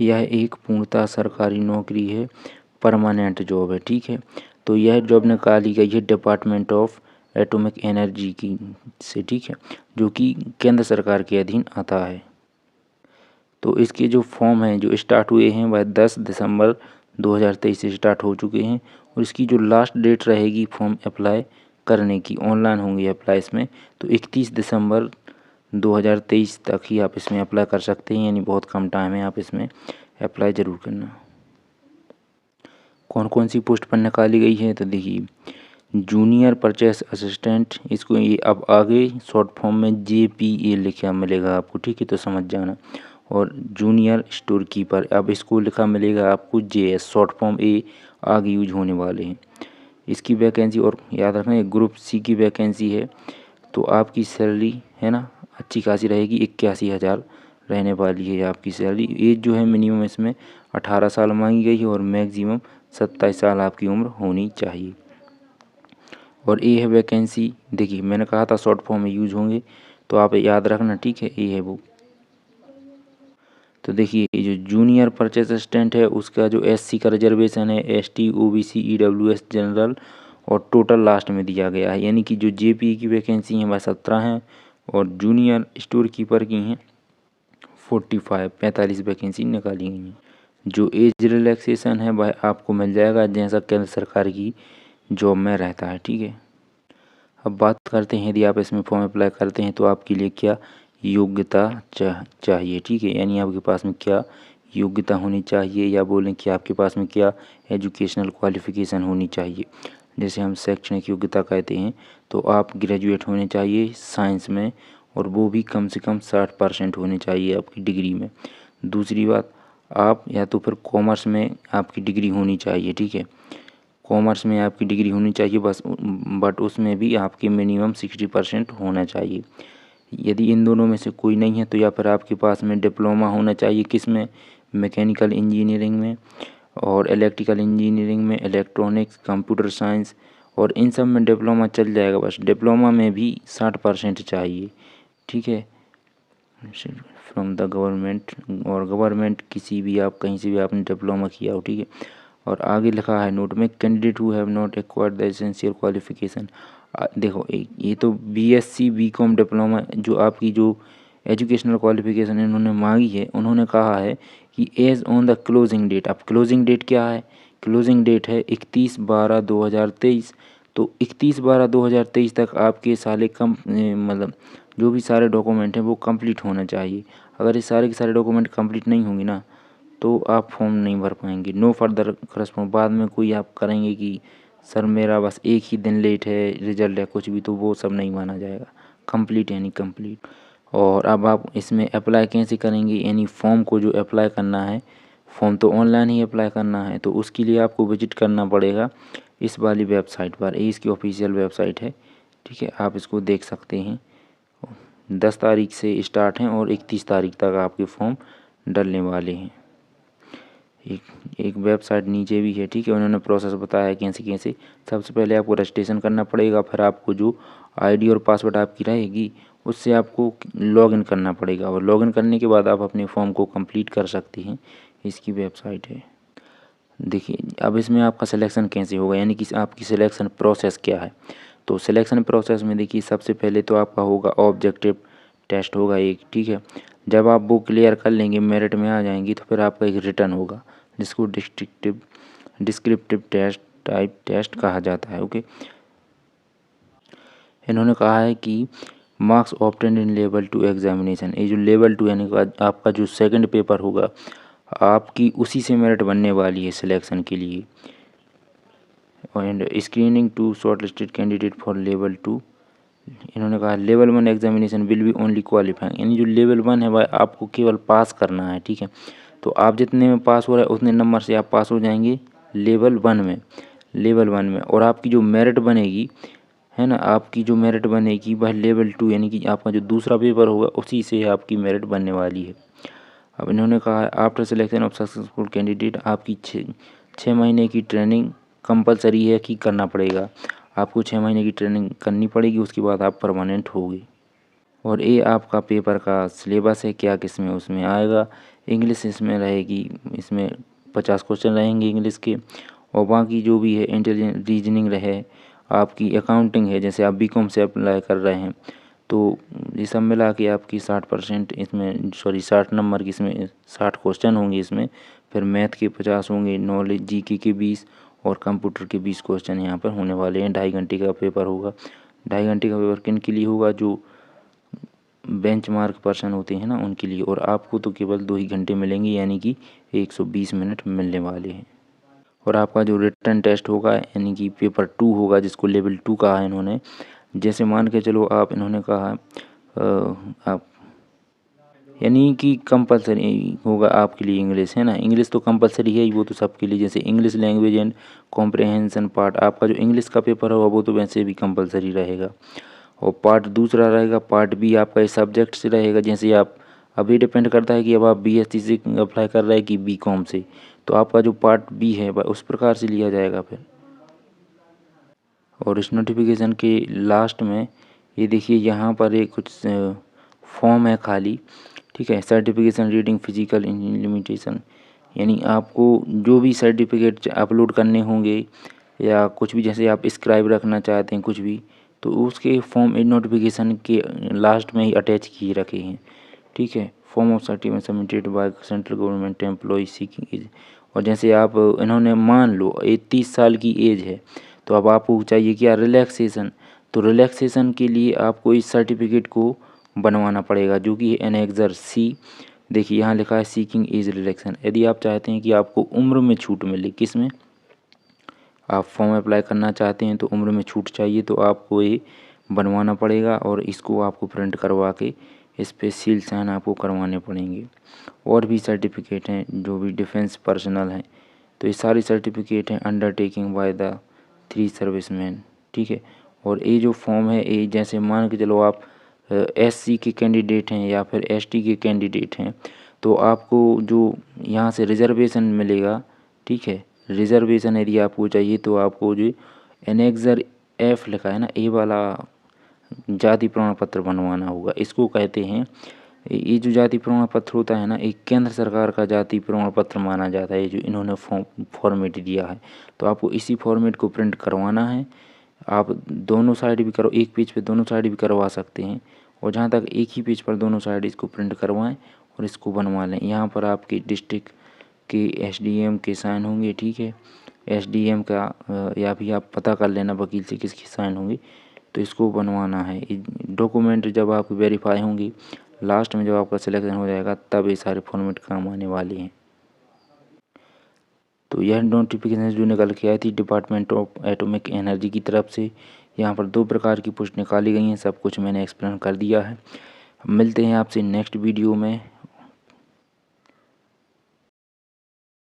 यह एक पूर्णतः सरकारी नौकरी है, परमानेंट जॉब है, ठीक है। तो यह जॉब निकाली गई है डिपार्टमेंट ऑफ एटॉमिक एनर्जी की से, ठीक है, जो कि केंद्र सरकार के अधीन आता है। तो इसके जो फॉर्म हैं जो स्टार्ट हुए हैं वह 10 दिसंबर 2023 से स्टार्ट हो चुके हैं, और इसकी जो लास्ट डेट रहेगी फॉर्म अप्लाई करने की, ऑनलाइन होंगे अप्लाई इसमें, तो 31 दिसंबर 2023 तक ही आप इसमें अप्लाई कर सकते हैं, यानी बहुत कम टाइम है, आप इसमें अप्लाई ज़रूर करना। कौन कौन सी पोस्ट पर निकाली गई है, तो देखिए जूनियर परचेस असिस्टेंट, इसको ये अब आगे शॉर्ट फॉर्म में JPA लिखा मिलेगा आपको, ठीक है, तो समझ जाना। और जूनियर स्टोर कीपर, अब इसको लिखा मिलेगा आपको JS, शॉर्ट फॉर्म A आगे यूज होने वाले हैं। इसकी वैकेंसी, और याद रखना ये ग्रुप C की वैकेंसी है, तो आपकी सैलरी है ना अच्छी खासी रहेगी, 81,000 रहने वाली है आपकी सैलरी। एज जो है मिनिमम इसमें 18 साल मांगी गई है, और मैक्सिमम 27 साल आपकी उम्र होनी चाहिए। और ये है वैकेंसी, देखिए मैंने कहा था शॉर्ट फॉर्म में यूज होंगे, तो आप याद रखना, ठीक है, ये है वो। तो देखिए ये जो जूनियर परचेस असिस्टेंट है उसका जो SC का रिजर्वेशन है, ST OBC EWS जनरल, और टोटल लास्ट में दिया गया है, यानी कि जो JPA की वैकेंसी हैं वह 17 हैं, और जूनियर स्टोर कीपर की हैं 45 वैकेंसी निकाली गई हैं। जो एज रिलैक्सेशन है वह आपको मिल जाएगा जैसा केंद्र सरकार की जॉब में रहता है, ठीक है। अब बात करते हैं यदि आप इसमें फॉर्म अप्लाई करते हैं तो आपके लिए क्या योग्यता चाहिए, ठीक है, यानी आपके पास में क्या योग्यता होनी चाहिए, या बोलें कि आपके पास में क्या एजुकेशनल क्वालिफ़िकेशन होनी चाहिए। जैसे हम शैक्षणिक योग्यता कहते हैं, तो आप ग्रेजुएट होने चाहिए साइंस में, और वो भी कम से कम 60% होने चाहिए आपकी डिग्री में। दूसरी बात, आप या तो फिर कॉमर्स में आपकी डिग्री होनी चाहिए, ठीक है, कॉमर्स में आपकी डिग्री होनी चाहिए बस, बट उसमें भी आपके मिनिमम 60% होना चाहिए। यदि इन दोनों में से कोई नहीं है तो या फिर आपके पास में डिप्लोमा होना चाहिए, किस में, मैकेनिकल इंजीनियरिंग में, और इलेक्ट्रिकल इंजीनियरिंग में, इलेक्ट्रॉनिक्स, कंप्यूटर साइंस, और इन सब में डिप्लोमा चल जाएगा, बस डिप्लोमा में भी 60% चाहिए, ठीक है, फ्रॉम द गवर्नमेंट, और गवर्नमेंट किसी भी, आप कहीं से भी आपने डिप्लोमा किया हो, ठीक है। और आगे लिखा है नोट में, candidate who have not acquired the essential qualification. देखो ये तो BSc BCom डिप्लोमा जो आपकी जो एजुकेशनल क्वालिफिकेशन इन्होंने मांगी है, उन्होंने कहा है कि as on the closing date. अब क्लोजिंग डेट क्या है, क्लोजिंग डेट है 31/12/2023, तो 31/12/2023 तक आपके सारे मतलब जो भी सारे डॉक्यूमेंट हैं वो कंप्लीट होना चाहिए। अगर ये सारे के सारे डॉक्यूमेंट कंप्लीट नहीं होंगे ना, तो आप फॉर्म नहीं भर पाएंगे। नो फर्दर करस्पॉन्ड, बाद में कोई आप करेंगे कि सर मेरा बस एक ही दिन लेट है रिजल्ट है कुछ भी, तो वो सब नहीं माना जाएगा, कंप्लीट यानी कंप्लीट। और अब आप इसमें अप्लाई कैसे करेंगे, यानी फॉर्म को जो अप्लाई करना है, फॉर्म तो ऑनलाइन ही अप्लाई करना है, तो उसके लिए आपको विजिट करना पड़ेगा इस वाली वेबसाइट पर। ये इसकी ऑफिशियल वेबसाइट है, ठीक है, आप इसको देख सकते हैं। 10 तारीख से स्टार्ट हैं और 31 तारीख तक आपके फॉर्म डलने वाले हैं। एक वेबसाइट नीचे भी है, ठीक है, उन्होंने प्रोसेस बताया है कैसे कैसे। सबसे पहले आपको रजिस्ट्रेशन करना पड़ेगा, फिर आपको जो ID और पासवर्ड आपकी रहेगी उससे आपको लॉगिन करना पड़ेगा, और लॉगिन करने के बाद आप अपने फॉर्म को कंप्लीट कर सकते हैं। इसकी वेबसाइट है। देखिए अब इसमें आपका सिलेक्शन कैसे होगा, यानी कि आपकी सिलेक्शन प्रोसेस क्या है। तो सिलेक्शन प्रोसेस में देखिए सबसे पहले तो आपका होगा ऑब्जेक्टिव टेस्ट होगा एक, ठीक है। जब आप वो क्लियर कर लेंगे, मेरिट में आ जाएंगी, तो फिर आपका एक रिटर्न होगा जिसको डिस्क्रिप्टिव टेस्ट टाइप टेस्ट कहा जाता है, ओके। इन्होंने कहा है कि marks obtained in level 2 examination, ये जो लेवल 2 यानी आपका जो सेकंड पेपर होगा, आपकी उसी से मेरिट बनने वाली है सिलेक्शन के लिए। And screening to short listed candidate for level 2, इन्होंने कहा level 1 examination will be only qualifying, यानी जो लेवल 1 है वह आपको केवल पास करना है, ठीक है। तो आप जितने में पास हो रहे हैं उतने नंबर से आप पास हो जाएंगे लेवल 1 में, लेवल 1 में। और आपकी जो मेरिट बनेगी है ना, आपकी जो मेरिट बनेगी वह लेवल 2 यानी कि आपका जो दूसरा पेपर होगा उसी से आपकी मेरिट बनने वाली है। अब इन्होंने कहा है after selection of successful candidate, आपकी 6 महीने की ट्रेनिंग कंपलसरी है कि करना पड़ेगा, आपको 6 महीने की ट्रेनिंग करनी पड़ेगी, उसके बाद आप परमानेंट होगी। और ये आपका पेपर का सिलेबस है क्या किस में उसमें आएगा, इंग्लिश इसमें रहेगी, इसमें 50 क्वेश्चन रहेंगे इंग्लिश के, और बाकी जो भी है इंटेलिजेंट रीजनिंग रहे, आपकी अकाउंटिंग है, जैसे आप बीकॉम से अप्लाई कर रहे हैं तो ये सब मिला के आपकी 60% इसमें 60 नंबर की इसमें 60 क्वेश्चन होंगे इसमें, फिर मैथ के 50 होंगे, नॉलेज जीके के 20 और कंप्यूटर के 20 क्वेश्चन यहाँ पर होने वाले हैं। 2.5 घंटे का पेपर होगा। 2.5 घंटे का पेपर किन के लिए होगा? जो बेंचमार्क पर्सन होते हैं ना उनके लिए, और आपको तो केवल 2 ही घंटे मिलेंगे, यानी कि 120 मिनट मिलने वाले हैं। और आपका जो रिटन टेस्ट होगा यानी कि पेपर 2 होगा, जिसको लेवल 2 कहा है इन्होंने। जैसे मान के चलो आप, इन्होंने कहा आप यानी कि कंपलसरी होगा आपके लिए इंग्लिश, है ना। इंग्लिश तो कंपलसरी है ही, वो तो सबके लिए। जैसे English language and comprehension part, आपका जो इंग्लिश का पेपर होगा वो तो वैसे भी कंपलसरी रहेगा। और पार्ट दूसरा रहेगा, पार्ट बी आपका इस सब्जेक्ट से रहेगा। जैसे आप अभी डिपेंड करता है कि अब आप बीएससी से अप्लाई कर रहे हैं कि बीकॉम से, तो आपका जो पार्ट बी है उस प्रकार से लिया जाएगा फिर। और इस नोटिफिकेशन के लास्ट में ये देखिए, यहाँ पर एक कुछ फॉर्म है खाली, ठीक है। सर्टिफिकेशन रीडिंग फिजिकल लिमिटेशन, यानी आपको जो भी सर्टिफिकेट अपलोड करने होंगे या कुछ भी, जैसे आप स्क्राइब रखना चाहते हैं कुछ भी, तो उसके फॉर्म इन नोटिफिकेशन के लास्ट में ही अटैच किए रखे हैं, ठीक है। Form of certificate submitted by central government employ seeking age. और जैसे आप, इन्होंने मान लो 30 साल की एज है, तो अब आपको चाहिए क्या? रिलैक्सेशन। तो रिलैक्सेशन के लिए आपको इस सर्टिफिकेट को बनवाना पड़ेगा, जो कि एनेक्सर सी। देखिए यहाँ लिखा है सीकिंग एज रिलैक्सेशन। यदि आप चाहते हैं कि आपको उम्र में छूट मिले, किस में? आप फॉर्म अप्लाई करना चाहते हैं तो उम्र में छूट चाहिए, तो आपको ये बनवाना पड़ेगा, और इसको आपको प्रिंट करवा के इस पे सील साइन आपको करवाने पड़ेंगे। और भी सर्टिफिकेट हैं जो भी डिफेंस पर्सनल हैं, तो ये सारी सर्टिफिकेट हैं अंडरटेकिंग बाय द 3 सर्विसमैन, ठीक है। और ये जो फॉर्म है, ये जैसे मान के चलो आप एससी के कैंडिडेट हैं या फिर एसटी के कैंडिडेट हैं, तो आपको जो यहाँ से रिजर्वेशन मिलेगा, ठीक है। रिजर्वेशन यदि आपको चाहिए तो आपको जो एनेक्सर एफ लिखा है ना, ए वाला जाति प्रमाण पत्र बनवाना होगा। इसको कहते हैं, ये जो जाति प्रमाण पत्र होता है ना, एक केंद्र सरकार का जाति प्रमाण पत्र माना जाता है, जो इन्होंने फॉर्मेट दिया है। तो आपको इसी फॉर्मेट को प्रिंट करवाना है। आप दोनों साइड भी करो, एक पेज पे दोनों साइड भी करवा सकते हैं, और जहाँ तक एक ही पेज पर दोनों साइड इसको प्रिंट करवाएं और इसको बनवा लें। यहाँ पर आपके डिस्ट्रिक्ट के एसडीएम के साइन होंगे, ठीक है। एसडीएम का या भी आप पता कर लेना वकील से किसके साइन होंगे, तो इसको बनवाना है। डॉक्यूमेंट जब आप वेरीफाई होंगी, लास्ट में जब आपका सिलेक्शन हो जाएगा, तब ये सारे फॉर्मेट काम आने वाले हैं। तो यह नोटिफिकेशन जो निकल के आई थी डिपार्टमेंट ऑफ एटॉमिक एनर्जी की तरफ से, यहाँ पर 2 प्रकार की पोस्ट निकाली गई हैं। सब कुछ मैंने एक्सप्लेन कर दिया है। मिलते हैं आपसे नेक्स्ट वीडियो में।